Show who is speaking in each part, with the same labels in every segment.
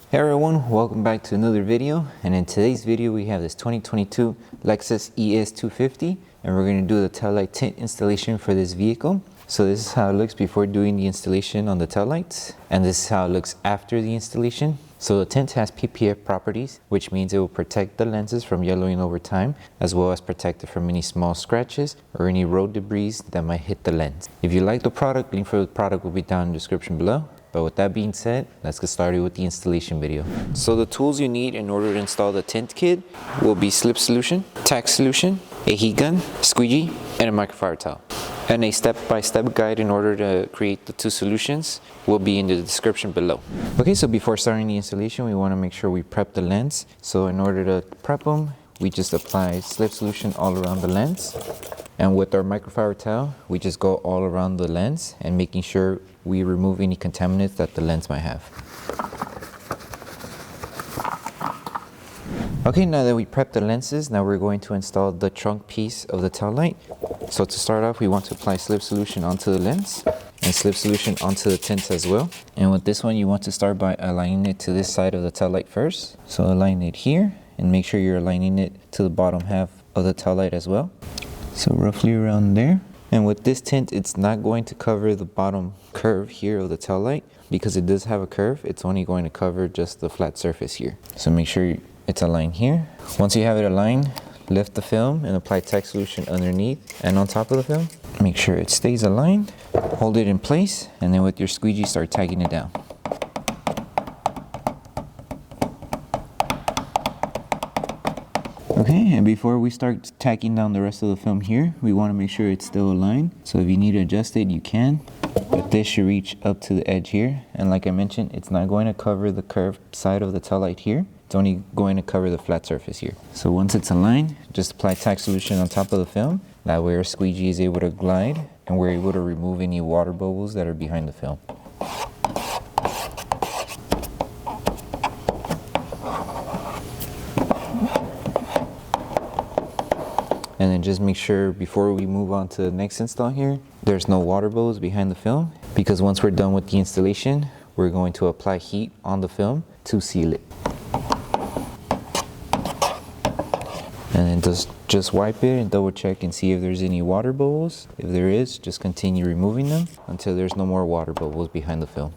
Speaker 1: Hey everyone, welcome back to another video, and in today's video we have this 2022 Lexus ES 250 and we're going to do the Taillight Tint installation for this vehicle. So this is how it looks before doing the installation on the taillights, and this is how it looks after the installation. So the tint has PPF properties, which means it will protect the lenses from yellowing over time, as well as protect it from any small scratches or any road debris that might hit the lens. If you like the product, link for the product will be down in the description below. But with that being said, let's get started with the installation video. So the tools you need in order to install the tint kit will be Slip Solution, Tack Solution, a heat gun, squeegee, and a microfiber towel. And a step-by-step guide in order to create the two solutions will be in the description below. Okay, so before starting the installation, we want to make sure we prep the lens. So in order to prep them, we just apply Slip Solution all around the lens. And with our microfiber towel, we just go all around the lens and making sure we remove any contaminants that the lens might have. Okay, now that we prepped the lenses, now we're going to install the trunk piece of the tail light. So to start off, we want to apply Slip Solution onto the lens and Slip Solution onto the tint as well. And with this one, you want to start by aligning it to this side of the tail light first. So align it here and make sure you're aligning it to the bottom half of the tail light as well. So roughly around there. And with this tint, it's not going to cover the bottom curve here of the tail light because it does have a curve. It's only going to cover just the flat surface here. So make sure it's aligned here. Once you have it aligned, lift the film and apply Tack Solution underneath and on top of the film. Make sure it stays aligned, hold it in place, and then with your squeegee start tagging it down. Okay, and before we start tacking down the rest of the film here, we want to make sure it's still aligned. So if you need to adjust it, you can, but this should reach up to the edge here. And like I mentioned, it's not going to cover the curved side of the tail light here. It's only going to cover the flat surface here. So once it's aligned, just apply Tack Solution on top of the film. That way our squeegee is able to glide and we're able to remove any water bubbles that are behind the film. And then just make sure before we move on to the next install here, there's no water bubbles behind the film, because once we're done with the installation, we're going to apply heat on the film to seal it. And then just wipe it and double check and see if there's any water bubbles. If there is, just continue removing them until there's no more water bubbles behind the film.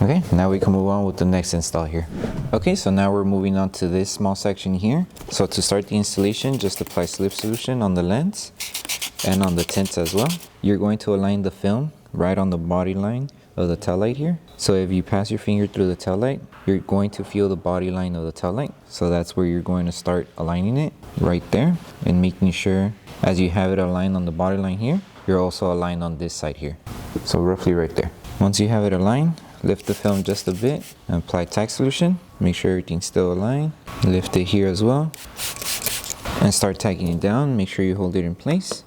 Speaker 1: Okay, now we can move on with the next install here. Okay, so now we're moving on to this small section here. So to start the installation, just apply Slip Solution on the lens and on the tint as well. You're going to align the film right on the body line of the tail light here. So if you pass your finger through the tail light, you're going to feel the body line of the tail light. So that's where you're going to start aligning it right there and making sure as you have it aligned on the body line here, you're also aligned on this side here. So roughly right there. Once you have it aligned, lift the film just a bit and apply Tack Solution. Make sure everything's still aligned. Lift it here as well and start tagging it down. Make sure you hold it in place.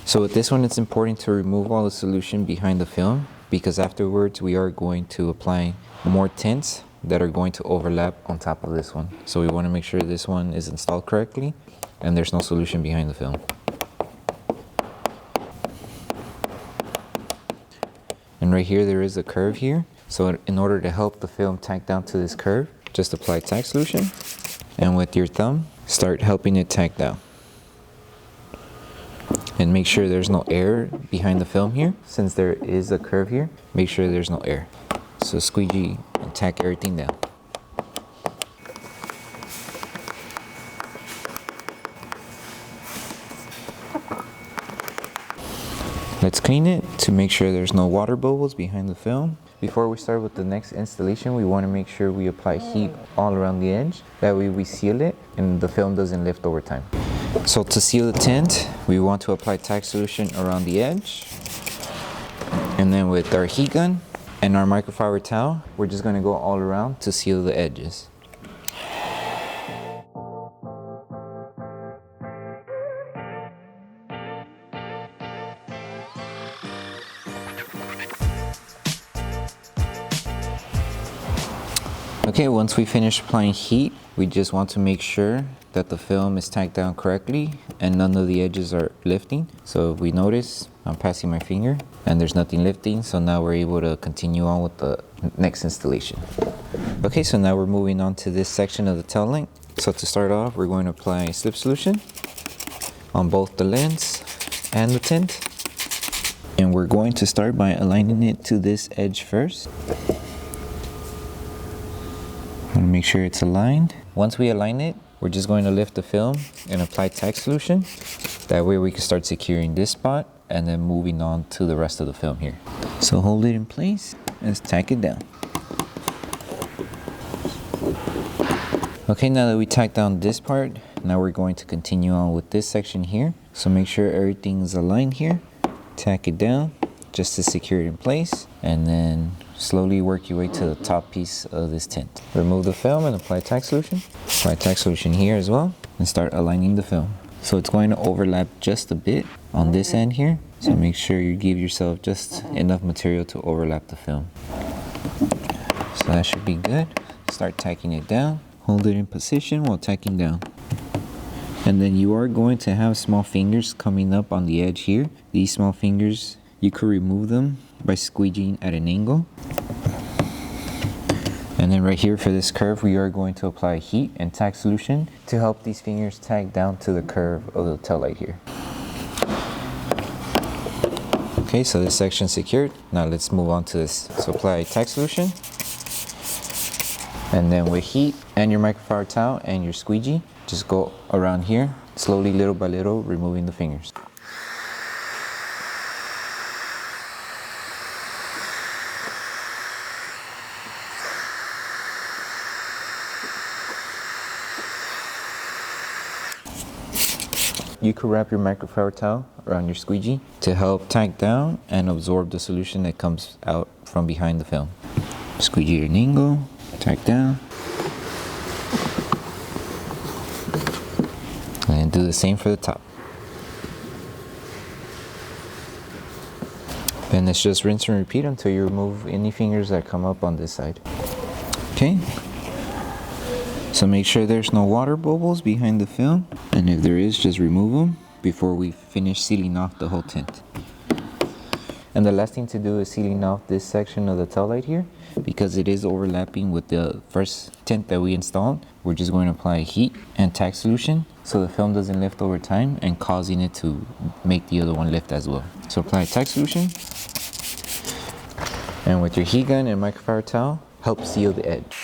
Speaker 1: So with this one, it's important to remove all the solution behind the film because afterwards we are going to apply more tints that are going to overlap on top of this one. So we want to make sure this one is installed correctly and there's no solution behind the film. And right here, there is a curve here. So in order to help the film tack down to this curve, just apply Tack Solution and with your thumb, start helping it tack down. And make sure there's no air behind the film here. Since there is a curve here, make sure there's no air. So squeegee and tack everything down. Let's clean it to make sure there's no water bubbles behind the film. Before we start with the next installation, we want to make sure we apply heat all around the edge. That way we seal it and the film doesn't lift over time. So to seal the tint, we want to apply Tack Solution around the edge. And then with our heat gun and our microfiber towel, we're just going to go all around to seal the edges. Okay, once we finish applying heat, we just want to make sure that the film is tacked down correctly and none of the edges are lifting. So if we notice, I'm passing my finger and there's nothing lifting, so now we're able to continue on with the next installation. Okay, so now we're moving on to this section of the tail light. So to start off, we're going to apply slip solution on both the lens and the tint. And we're going to start by aligning it to this edge first. I'm going to make sure it's aligned. Once we align it, we're just going to lift the film and apply tack solution. That way we can start securing this spot and then moving on to the rest of the film here. So hold it in place and tack it down. Okay, now that we tacked down this part, now we're going to continue on with this section here. So make sure everything is aligned here. Tack it down just to secure it in place, and then slowly work your way to the top piece of this tint. Remove the film and apply tack solution. Apply tack solution here as well and start aligning the film. So it's going to overlap just a bit on this end here. So make sure you give yourself just enough material to overlap the film. So that should be good. Start tacking it down. Hold it in position while tacking down. And then you are going to have small fingers coming up on the edge here. These small fingers, you could remove them by squeegeeing at an angle. And then right here for this curve, we are going to apply heat and tack solution to help these fingers tag down to the curve of the tail light here. Okay, so this section secured. Now let's move on to this. So apply tack solution. And then with heat and your microfiber towel and your squeegee, just go around here, slowly, little by little, removing the fingers. You could wrap your microfiber towel around your squeegee to help tack down and absorb the solution that comes out from behind the film. Squeegee at an angle, tack down. And do the same for the top. And let's just rinse and repeat until you remove any fingers that come up on this side. Okay. So make sure there's no water bubbles behind the film. And if there is, just remove them before we finish sealing off the whole tint. And the last thing to do is sealing off this section of the tail light here, because it is overlapping with the first tint that we installed. We're just going to apply heat and tack solution so the film doesn't lift over time and causing it to make the other one lift as well. So apply tack solution, and with your heat gun and microfiber towel, help seal the edge.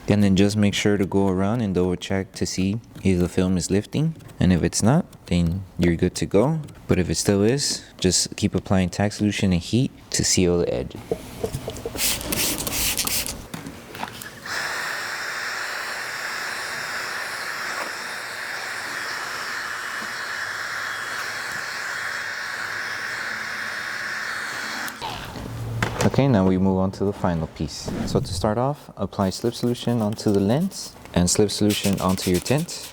Speaker 1: And then just make sure to go around and double check to see if the film is lifting. And if it's not, then you're good to go. But if it still is, just keep applying tack solution and heat to seal the edge. Okay, now we move on to the final piece. So to start off, apply slip solution onto the lens and slip solution onto your tint.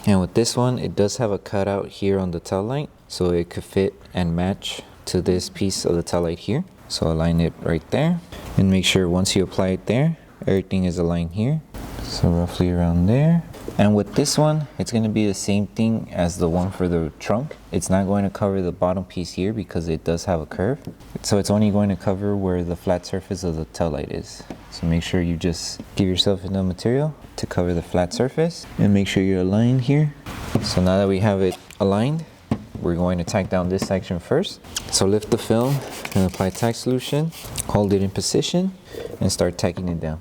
Speaker 1: And with this one, it does have a cutout here on the tail light, so it could fit and match to this piece of the tail light here. So align it right there, and make sure once you apply it there, everything is aligned here. So roughly around there. And with this one, it's going to be the same thing as the one for the trunk. It's not going to cover the bottom piece here because it does have a curve. So it's only going to cover where the flat surface of the tail light is. So make sure you just give yourself enough material to cover the flat surface and make sure you're aligned here. So now that we have it aligned, we're going to tack down this section first. So lift the film and apply tack solution, hold it in position and start tacking it down.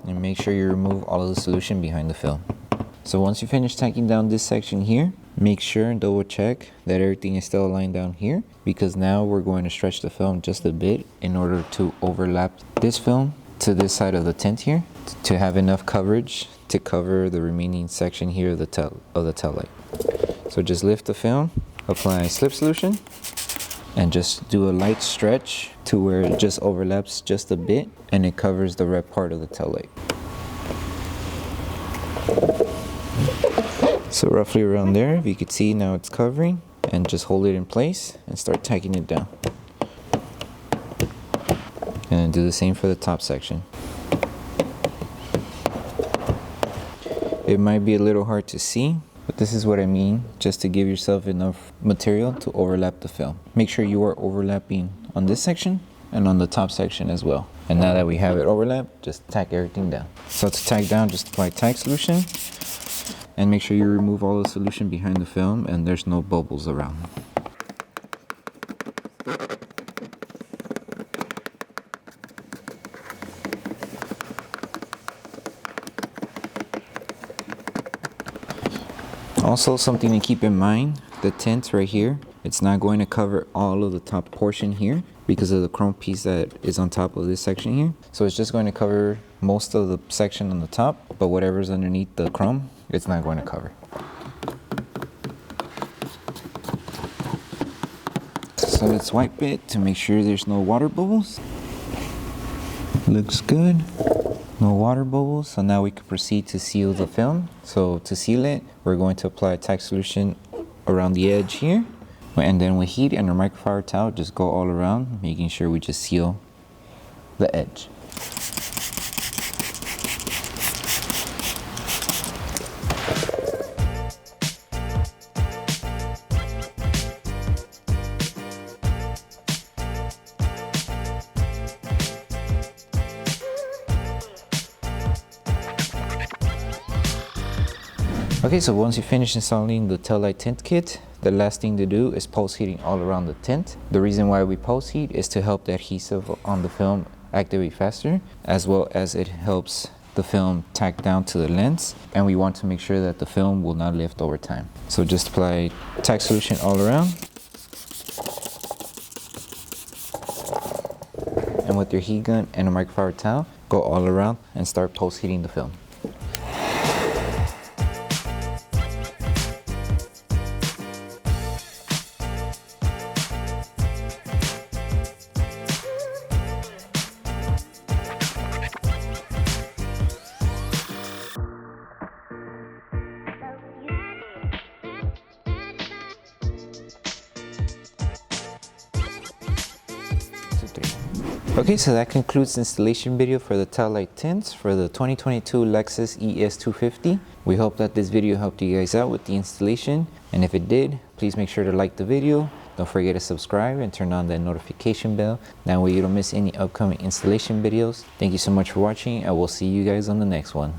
Speaker 1: And make sure you remove all of the solution behind the film. So once you finish tacking down this section here, make sure and double check that everything is still aligned down here, because now we're going to stretch the film just a bit in order to overlap this film to this side of the tint here to have enough coverage to cover the remaining section here of the tail light. So just lift the film, apply slip solution, and just do a light stretch to where it just overlaps just a bit and it covers the red part of the tail light. So roughly around there, if you could see now it's covering, and just hold it in place and start tightening it down. And do the same for the top section. It might be a little hard to see, but this is what I mean, just to give yourself enough material to overlap the film. Make sure you are overlapping on this section and on the top section as well. And now that we have it overlapped, just tack everything down. So to tack down, just apply tack solution and make sure you remove all the solution behind the film and there's no bubbles around. Also, something to keep in mind, the tint right here, it's not going to cover all of the top portion here because of the chrome piece that is on top of this section here. So it's just going to cover most of the section on the top, but whatever's underneath the chrome, it's not going to cover. So let's wipe it to make sure there's no water bubbles. Looks good. No water bubbles, so now we can proceed to seal the film. So to seal it, we're going to apply a tack solution around the edge here, and then with heat and a microfiber towel, just go all around, making sure we just seal the edge. Okay, so once you finish installing the Taillight Tint Kit, the last thing to do is post heating all around the tint. The reason why we post heat is to help the adhesive on the film activate faster, as well as it helps the film tack down to the lens, and we want to make sure that the film will not lift over time. So just apply tack solution all around, and with your heat gun and a microfiber towel, go all around and start post heating the film. Okay, so that concludes the installation video for the Taillight tints for the 2022 Lexus ES 250. We hope that this video helped you guys out with the installation, and if it did, please make sure to like the video. Don't forget to subscribe and turn on that notification bell. That way you don't miss any upcoming installation videos. Thank you so much for watching, and we'll see you guys on the next one.